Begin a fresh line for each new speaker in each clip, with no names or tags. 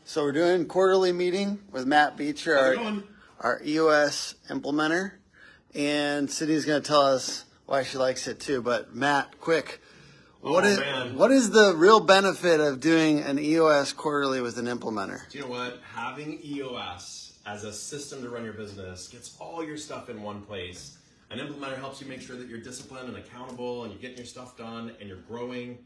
So we're doing quarterly meeting with Matt Beecher, our EOS implementer, and Sydney's going to tell us why she likes it too. But Matt, quick, what is the real benefit of doing an EOS quarterly with an implementer?
Do you know what? Having EOS as a system to run your business gets all your stuff in one place. An implementer helps you make sure that you're disciplined and accountable and you're getting your stuff done and you're growing.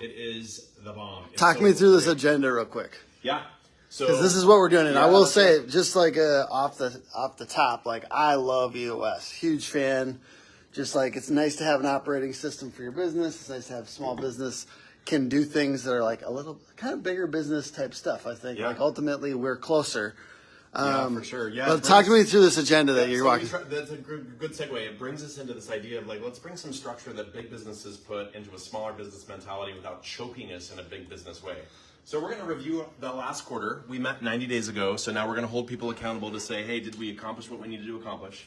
It is the bomb.
Talk me through this agenda real quick.
Yeah. So
because this is what we're doing, and I will say, just like off the top, like I love EOS, huge fan. Just like it's nice to have an operating system for your business. It's nice to have small business can do things that are like a little kind of bigger business type stuff. I think like ultimately we're closer.
For sure. Yeah.
But talk to me through this agenda that you're walking.
That's a good segue. It brings us into this idea of like, let's bring some structure that big businesses put into a smaller business mentality without choking us in a big business way. So we're going to review the last quarter. We met 90 days ago, so now we're going to hold people accountable to say, hey, did we accomplish what we need to accomplish?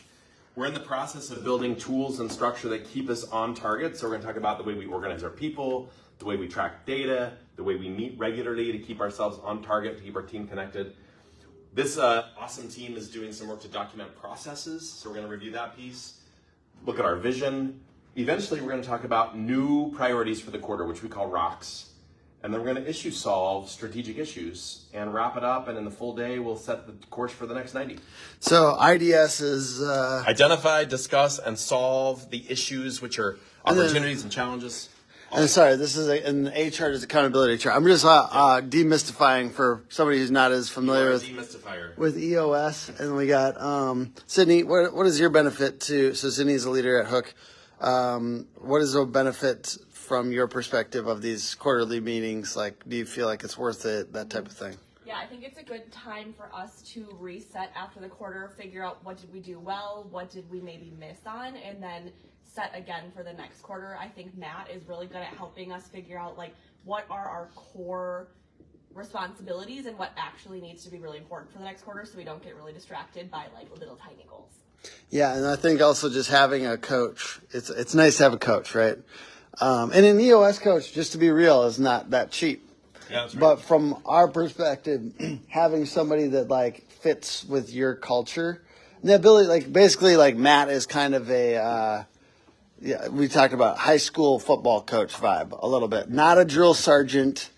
We're in the process of building tools and structure that keep us on target. So we're going to talk about the way we organize our people, the way we track data, the way we meet regularly to keep ourselves on target, to keep our team connected. This awesome team is doing some work to document processes, so we're going to review that piece, look at our vision. Eventually, we're going to talk about new priorities for the quarter, which we call rocks. And then we're going to issue solve strategic issues and wrap it up. And in the full day, we'll set the course for the next 90.
So IDS is...
identify, discuss, and solve the issues, which are opportunities and challenges.
And sorry, this is an A chart is accountability chart. I'm just demystifying for somebody who's not as familiar with EOS. And we got Sydney. What is your benefit to? So Sydney's a leader at Hook. What is the benefit from your perspective of these quarterly meetings? Like, do you feel like it's worth it? That type of thing.
Yeah, I think it's a good time for us to reset after the quarter, figure out what did we do well, what did we maybe miss on, and then set again for the next quarter. I think Matt is really good at helping us figure out like what are our core responsibilities and what actually needs to be really important for the next quarter so we don't get really distracted by like little tiny goals.
Yeah, and I think also just having a coach, it's nice to have a coach, right? And an EOS coach, just to be real, is not that cheap.
Yeah, that's right.
But from our perspective, having somebody that like fits with your culture, and the ability, like basically like Matt is kind of a, we talked about high school football coach vibe a little bit. Not a drill sergeant,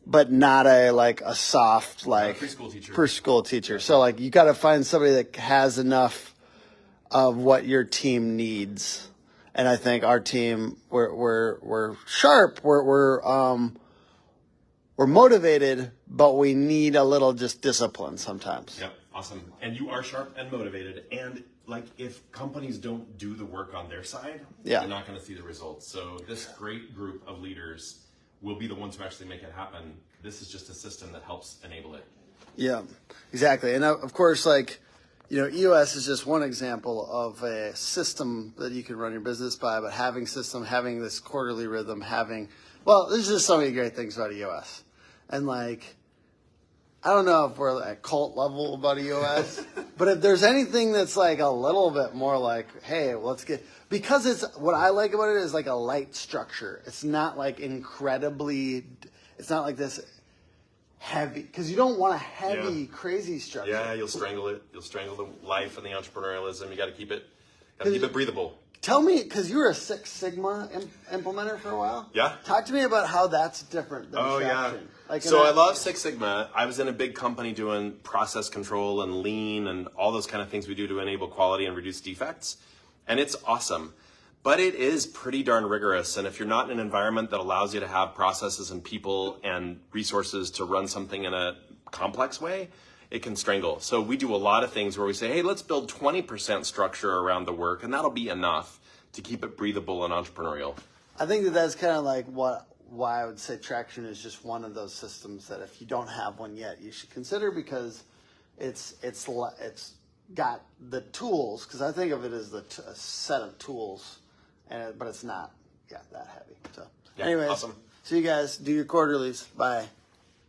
but not a soft like preschool teacher. So like you got to find somebody that has enough of what your team needs. And I think our team, we're sharp, we're motivated, but we need a little just discipline sometimes.
Yep, awesome. And you are sharp and motivated. And like if companies don't do the work on their side, they're not going to see the results. So this great group of leaders will be the ones who actually make it happen. This is just a system that helps enable it.
Yeah, exactly. And of course, like, EOS is just one example of a system that you can run your business by, but having this quarterly rhythm, there's just so many great things about EOS. And like, I don't know if we're at cult level about EOS, but if there's anything that's like a little bit more like, hey, because it's, what I like about it is like a light structure. It's not like it's not like this heavy, because you don't want a heavy, crazy structure.
Yeah, you'll strangle it. You'll strangle the life and the entrepreneurialism. You got to keep it breathable. Tell me,
because you were a Six Sigma implementer for a while.
Yeah.
Talk to me about how that's different than Traction.
So I love Six Sigma. I was in a big company doing process control and lean and all those kind of things we do to enable quality and reduce defects. And it's awesome. But it is pretty darn rigorous. And if you're not in an environment that allows you to have processes and people and resources to run something in a complex way, it can strangle. So we do a lot of things where we say, hey, let's build 20% structure around the work, and that'll be enough to keep it breathable and entrepreneurial.
I think that's kind of like why I would say Traction is just one of those systems that if you don't have one yet, you should consider, because it's got the tools, because I think of it as a set of tools, but it's not that heavy. So anyways,
awesome.
See you guys. Do your quarterlies. Bye.